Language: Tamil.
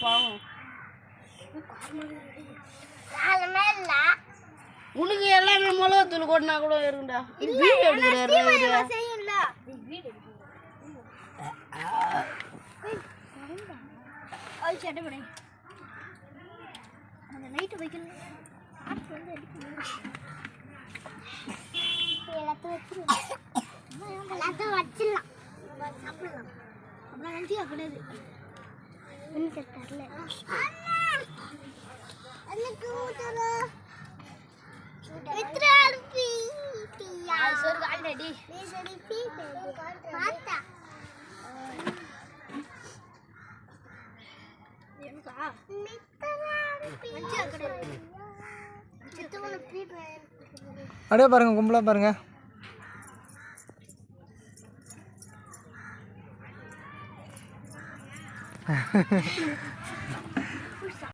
பாவம். உனக்கு எல்லாமே மிளகாத்தூள் கொட்டினா கூட இருக்குண்டா. வீடியோ எடுக்கிறாரு. அப்படியே பாருங்க, கும்பலா பாருங்க.